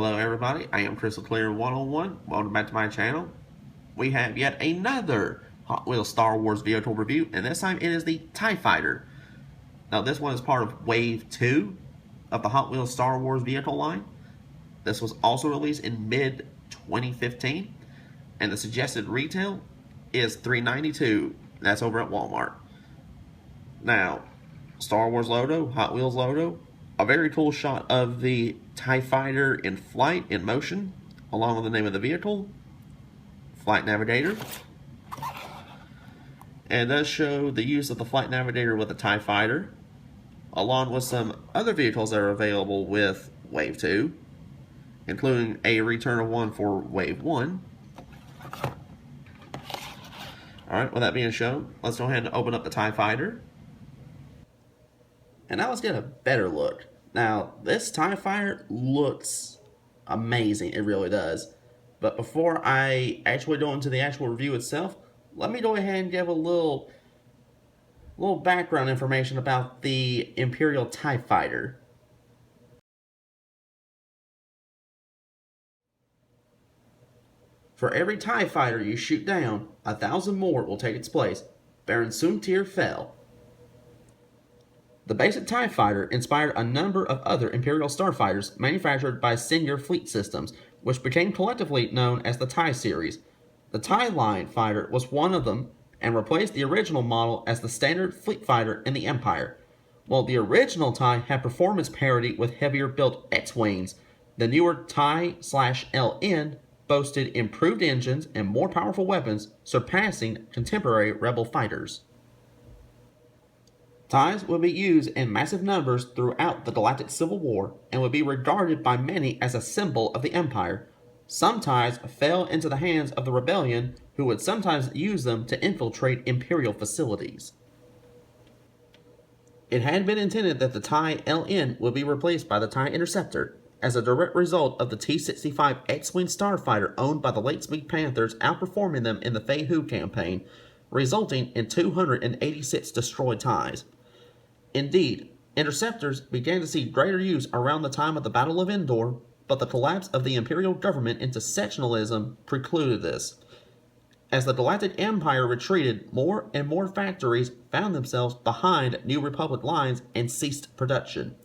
Hello everybody, I am Crystal Clear 101. Welcome back to my channel. We have yet another Hot Wheels Star Wars vehicle review, and this time it is the TIE Fighter. Now this one is part of Wave 2 of the Hot Wheels Star Wars vehicle line. This was also released in mid-2015, and the suggested retail is $392. That's over at Walmart. Now, Star Wars logo, Hot Wheels logo, a very cool shot of the TIE Fighter in flight, in motion, along with the name of the vehicle, Flight Navigator. And it does show the use of the Flight Navigator with the TIE Fighter, along with some other vehicles that are available with Wave 2, including a return of one for Wave 1. Alright, with that being shown, let's go ahead and open up the TIE Fighter. And now let's get a better look. Now, this TIE Fighter looks amazing. It really does. But before I actually go into the actual review itself, let me go ahead and give a little background information about the Imperial TIE Fighter. For every TIE Fighter you shoot down, 1,000 more will take its place. Baron Soontir fell. The basic TIE Fighter inspired a number of other Imperial Starfighters manufactured by Senior Fleet Systems, which became collectively known as the TIE series. The TIE Line fighter was one of them, and replaced the original model as the standard fleet fighter in the Empire. While the original TIE had performance parity with heavier built X-Wings, the newer TIE/LN boasted improved engines and more powerful weapons, surpassing contemporary Rebel fighters. TIEs would be used in massive numbers throughout the Galactic Civil War and would be regarded by many as a symbol of the Empire. Some TIEs fell into the hands of the Rebellion, who would sometimes use them to infiltrate Imperial facilities. It had been intended that the TIE-LN would be replaced by the TIE Interceptor, as a direct result of the T-65 X-Wing Starfighter owned by the Lightspeed Panthers outperforming them in the Feihu campaign, resulting in 286 destroyed TIEs. Indeed, interceptors began to see greater use around the time of the Battle of Endor, but the collapse of the Imperial government into sectionalism precluded this. As the Galactic Empire retreated, more and more factories found themselves behind New Republic lines and ceased production.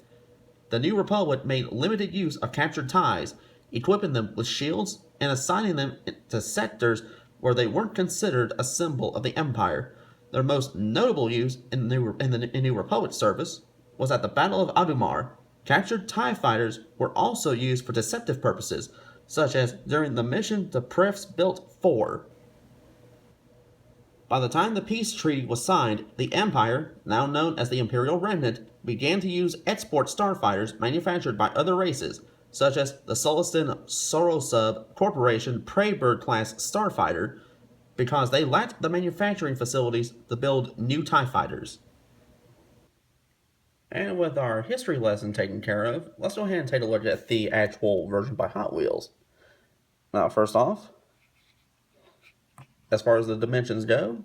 The New Republic made limited use of captured TIEs, equipping them with shields and assigning them to sectors where they weren't considered a symbol of the Empire. Their most notable use in the New Republic service was at the Battle of Adumar. Captured TIE fighters were also used for deceptive purposes, such as during the mission to Pref's Built 4. By the time the peace treaty was signed, the Empire, now known as the Imperial Remnant, began to use export starfighters manufactured by other races, such as the Sullustan Sorosub Corporation Preybird class starfighter, because they lacked the manufacturing facilities to build new TIE fighters. And with our history lesson taken care of, let's go ahead and take a look at the actual version by Hot Wheels. Now, first off, as far as the dimensions go,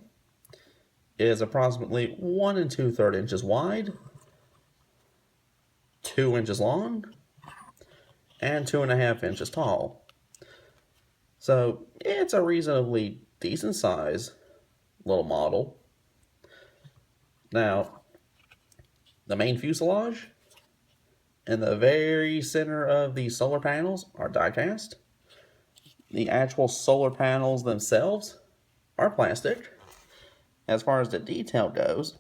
it is approximately 1 2/3 inches wide, 2 inches long, and 2.5 inches tall. So it's a reasonably decent size little model. Now, the main fuselage in the very center of the solar panels are die-cast. The actual solar panels themselves are plastic. As far as the detail goes,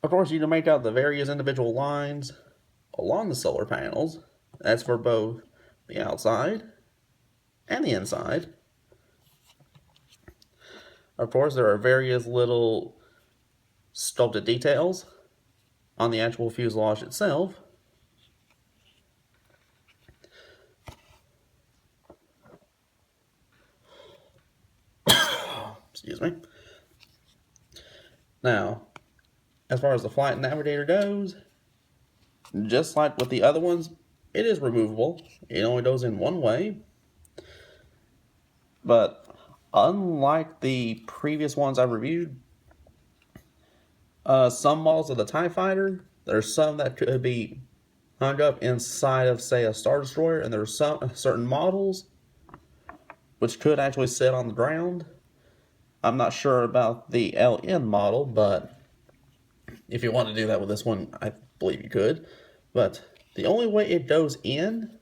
of course you can make out the various individual lines along the solar panels. That's for both the outside and the inside. Of course, there are various little sculpted details on the actual fuselage itself. Excuse me. Now, as far as the Flight Navigator goes, just like with the other ones, it is removable. It only goes in one way. But unlike the previous ones I reviewed, some models of the TIE Fighter, there's some that could be hung up inside of, say, a Star Destroyer, and there's some certain models which could actually sit on the ground. I'm not sure about the LN model, but if you want to do that with this one, I believe you could. But the only way it goes in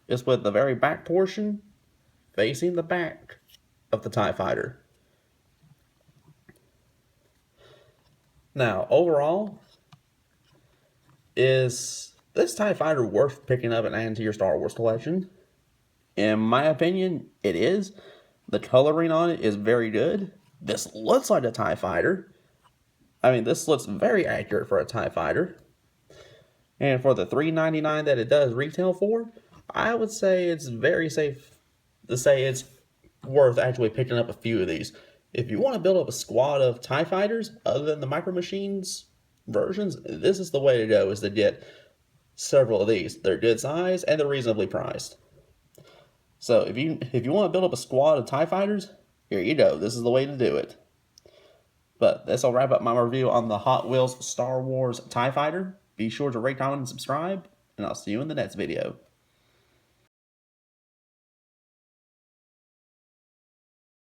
is with the very back portion facing the back of the TIE Fighter. Now, overall, is this TIE Fighter worth picking up and adding to your Star Wars collection? In my opinion, it is. The coloring on it is very good. This looks like a TIE Fighter. I mean, this looks very accurate for a TIE Fighter. And for the $3.99 that it does retail for, I would say it's very safe to say it's worth actually picking up a few of these. If you want to build up a squad of TIE Fighters, other than the Micro Machines versions, this is the way to go, is to get several of these. They're good size, and they're reasonably priced. So if you want to build up a squad of TIE Fighters, here you go. This is the way to do it. But this will wrap up my review on the Hot Wheels Star Wars TIE Fighter. Be sure to rate, comment, and subscribe, and I'll see you in the next video.